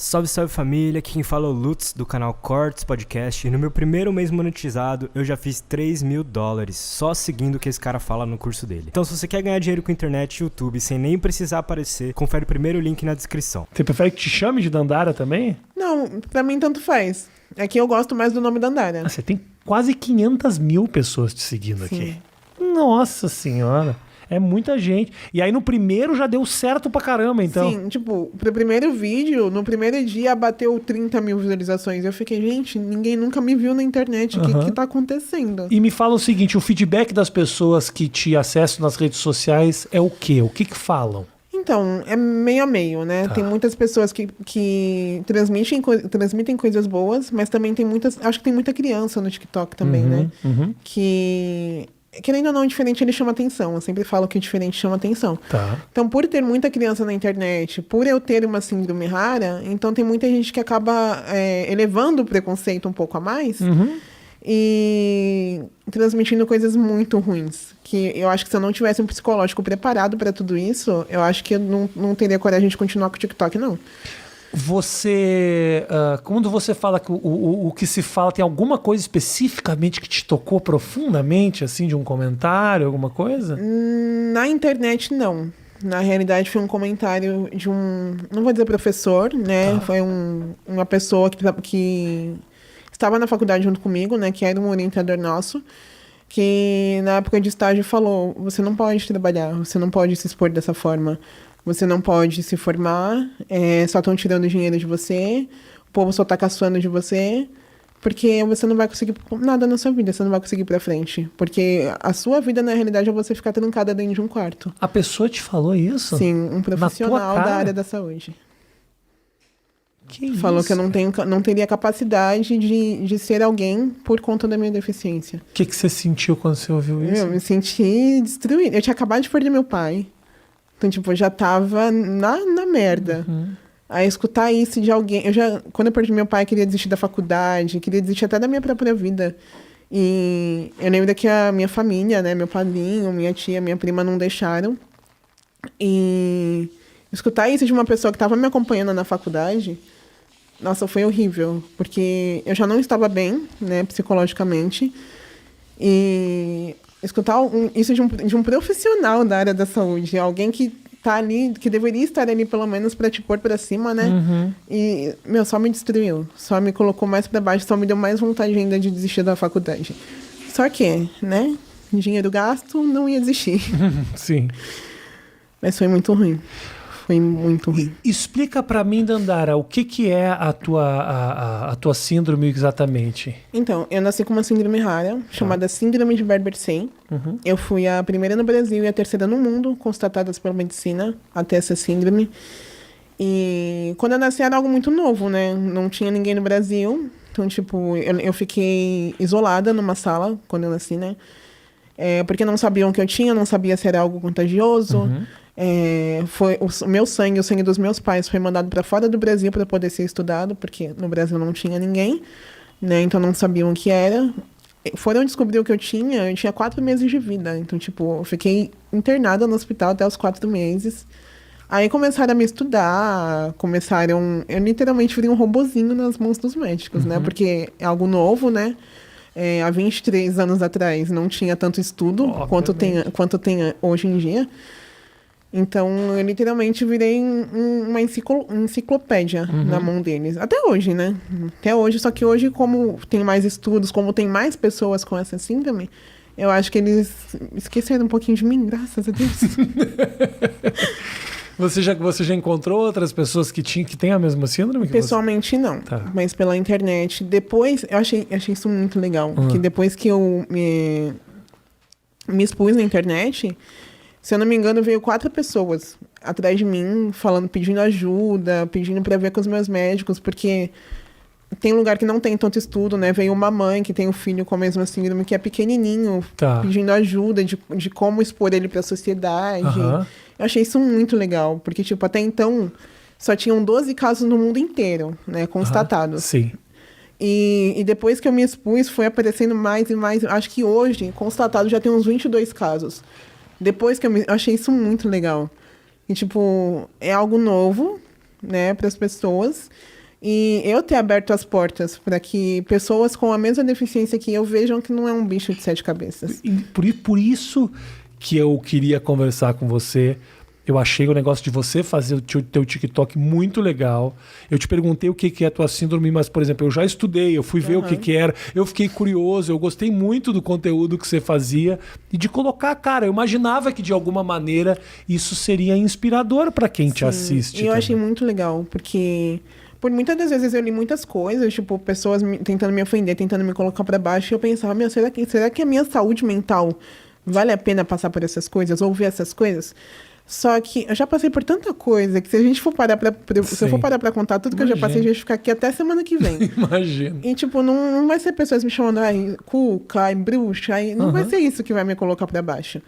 Salve, salve família, aqui quem fala é o Lutz do canal Cortes Podcast e no meu primeiro mês monetizado eu já fiz $3.000 só seguindo o que esse cara fala no curso dele. Então se você quer ganhar dinheiro com internet e YouTube sem nem precisar aparecer, confere o primeiro link na descrição. Você prefere que te chame de Dandara também? Não, pra mim tanto faz. Aqui eu gosto mais do nome Dandara. Você tem quase 500 mil pessoas te seguindo aqui. Nossa senhora. É muita gente. E aí no primeiro já deu certo pra caramba, então. Sim, tipo, pro primeiro vídeo, no primeiro dia bateu 30 mil visualizações. Eu fiquei, gente, ninguém nunca me viu na internet. O que tá acontecendo? E me fala o seguinte, o feedback das pessoas que te acessam nas redes sociais é o quê? O que falam? Então, é meio a meio, né? Tem muitas pessoas que transmitem coisas boas, mas também tem muitas... Acho que tem muita criança no TikTok também, né? Que... Querendo ou não, o diferente ele chama atenção. Eu sempre falo que o diferente chama atenção. Tá. Então, por ter muita criança na internet, por eu ter uma síndrome rara, então tem muita gente que acaba elevando o preconceito um pouco a mais e transmitindo coisas muito ruins. Que eu acho que se eu não tivesse um psicológico preparado para tudo isso, eu acho que eu não teria coragem de continuar com o TikTok, não. Você, quando você fala que o que se fala, tem alguma coisa especificamente que te tocou profundamente, assim, de um comentário, alguma coisa? Na internet, não. Na realidade, foi um comentário de não vou dizer professor, né? Foi uma pessoa que estava na faculdade junto comigo, né? Que era um orientador nosso, que na época de estágio falou, você não pode trabalhar, você não pode se expor dessa forma. Você não pode se formar, só estão tirando dinheiro de você, o povo só tá caçoando de você, porque você não vai conseguir nada na sua vida, você não vai conseguir ir pra frente. Porque a sua vida, na realidade, é você ficar trancada dentro de um quarto. A pessoa te falou isso? Sim, um profissional da área da saúde. Falou que eu não teria capacidade de ser alguém por conta da minha deficiência. O que você sentiu quando você ouviu isso? Eu me senti destruída. Eu tinha acabado de perder meu pai. Então, tipo, eu já tava na merda. Aí, escutar isso de alguém... Quando eu perdi meu pai, eu queria desistir da faculdade, queria desistir até da minha própria vida. E eu lembro que a minha família, né? Meu padrinho, minha tia, minha prima não deixaram. E escutar isso de uma pessoa que estava me acompanhando na faculdade... Nossa, foi horrível. Porque eu já não estava bem, né? Psicologicamente. E... escutar isso de um profissional da área da saúde, alguém que tá ali, que deveria estar ali pelo menos para te pôr para cima, né? E, só me destruiu, só me colocou mais para baixo, só me deu mais vontade ainda de desistir da faculdade. Só que, né? Dinheiro gasto, não ia desistir. Sim. Mas foi muito ruim. Foi muito ruim. Explica pra mim, Dandara, o que é a tua síndrome exatamente? Então, eu nasci com uma síndrome rara, chamada Síndrome de Barber-Say. Eu fui a primeira no Brasil e a terceira no mundo, constatadas pela medicina, até essa síndrome. E quando eu nasci era algo muito novo, né? Não tinha ninguém no Brasil. Então, tipo, eu fiquei isolada numa sala quando eu nasci, né? Porque não sabiam o que eu tinha, não sabia se era algo contagioso. Foi o meu sangue, o sangue dos meus pais foi mandado para fora do Brasil para poder ser estudado, porque no Brasil não tinha ninguém, né? Então não sabiam o que era. Foram descobrir o que eu tinha 4 meses de vida. Então, tipo, eu fiquei internada no hospital até os 4 meses. Aí começaram a me estudar, eu literalmente virei um robozinho nas mãos dos médicos, né? Porque é algo novo, né? Há 23 anos atrás não tinha tanto estudo quanto tem hoje em dia. Então, eu literalmente virei uma enciclopédia na mão deles. Até hoje, né? Até hoje. Só que hoje, como tem mais estudos, como tem mais pessoas com essa síndrome, eu acho que eles esqueceram um pouquinho de mim, graças a Deus. Você já encontrou outras pessoas que têm a mesma síndrome? Pessoalmente, não. Tá. Mas pela internet. Depois, eu achei isso muito legal. Que depois que eu me expus na internet... Se eu não me engano, veio 4 pessoas atrás de mim, pedindo ajuda, pedindo para ver com os meus médicos, porque tem lugar que não tem tanto estudo, né? Veio uma mãe que tem um filho com a mesma síndrome, que é pequenininho, pedindo ajuda de como expor ele para a sociedade. Eu achei isso muito legal, porque, tipo, até então, só tinham 12 casos no mundo inteiro, né? Constatados. Sim. E depois que eu me expus, foi aparecendo mais e mais. Acho que hoje, constatado, já tem uns 22 casos. Depois que eu achei isso muito legal. E, tipo, é algo novo, né, para as pessoas. E eu ter aberto as portas para que pessoas com a mesma deficiência que eu vejam que não é um bicho de 7 cabeças. E por isso que eu queria conversar com você. Eu achei o negócio de você fazer o teu TikTok muito legal. Eu te perguntei o que é a tua síndrome, mas, por exemplo, eu já estudei, eu fui ver o que era, eu fiquei curioso, eu gostei muito do conteúdo que você fazia e de colocar, cara, eu imaginava que de alguma maneira isso seria inspirador para quem te assiste. E eu achei muito legal, porque por muitas das vezes eu li muitas coisas, tipo, pessoas tentando me ofender, tentando me colocar para baixo, e eu pensava, meu, será que a minha saúde mental vale a pena passar por essas coisas, ouvir essas coisas? Só que eu já passei por tanta coisa que se a gente for parar se eu for parar pra contar tudo que eu já passei, a gente vai ficar aqui até semana que vem. Imagina. E, tipo, não vai ser pessoas me chamando, ai, cuca, ai, bruxa, ai, não vai ser isso que vai me colocar pra baixo.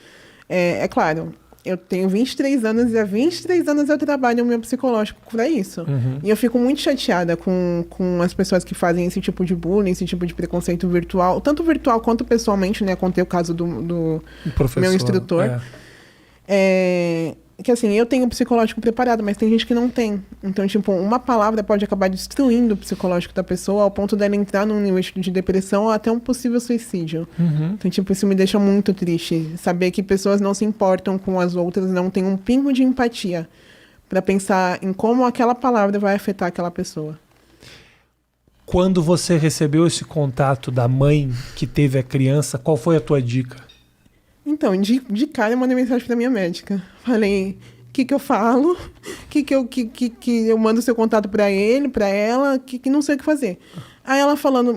É claro, eu tenho 23 anos e há 23 anos eu trabalho o meu psicológico pra isso. E eu fico muito chateada com as pessoas que fazem esse tipo de bullying, esse tipo de preconceito virtual, tanto virtual quanto pessoalmente, né? Contei o caso do meu instrutor. Que assim, eu tenho o psicológico preparado, mas tem gente que não tem. Então, tipo, uma palavra pode acabar destruindo o psicológico da pessoa ao ponto dela entrar num nível de depressão ou até um possível suicídio. Então, tipo, isso me deixa muito triste. Saber que pessoas não se importam com as outras, não tem um pingo de empatia para pensar em como aquela palavra vai afetar aquela pessoa. Quando você recebeu esse contato da mãe que teve a criança, qual foi a tua dica? Então, de cara eu mandei mensagem pra minha médica. Falei, o que eu falo? Que eu mando seu contato pra ele, pra ela, que não sei o que fazer. Aí ela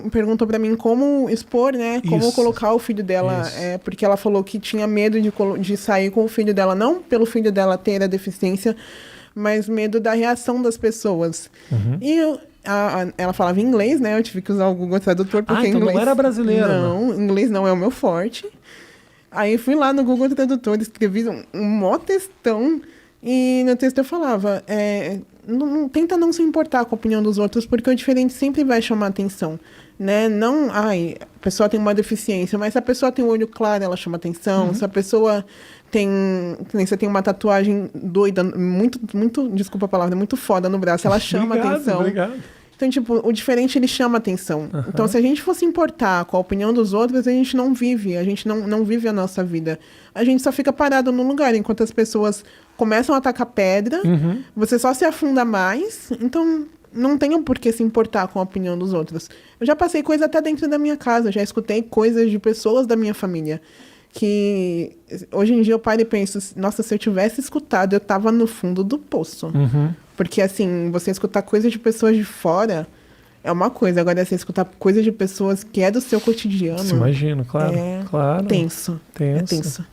perguntou pra mim como expor, né? Como colocar o filho dela. Porque ela falou que tinha medo de sair com o filho dela. Não pelo filho dela ter a deficiência, mas medo da reação das pessoas. E ela falava inglês, né? Eu tive que usar o Google Tradutor, porque então inglês... não era brasileira. Não, inglês não é o meu forte. Aí fui lá no Google Tradutor, escrevi um mó textão, e no texto eu falava, tenta não se importar com a opinião dos outros, porque o diferente sempre vai chamar atenção, né? Não, a pessoa tem uma deficiência, mas se a pessoa tem o olho claro, ela chama atenção. Se a pessoa você tem uma tatuagem doida, muito, desculpa a palavra, muito foda no braço, ela chama atenção. Obrigado. Então, tipo, o diferente, ele chama atenção. Então, se a gente fosse importar com a opinião dos outros, a gente não vive. A gente não vive a nossa vida. A gente só fica parado num lugar, enquanto as pessoas começam a atacar pedra, você só se afunda mais. Então, não tenham por que se importar com a opinião dos outros. Eu já passei coisa até dentro da minha casa. Já escutei coisas de pessoas da minha família. Que hoje em dia eu paro e penso, nossa, se eu tivesse escutado, eu tava no fundo do poço. Porque, assim, você escutar coisas de pessoas de fora é uma coisa. Agora, você escutar coisas de pessoas que é do seu cotidiano... Imagino, claro. Claro. Tenso. É tenso.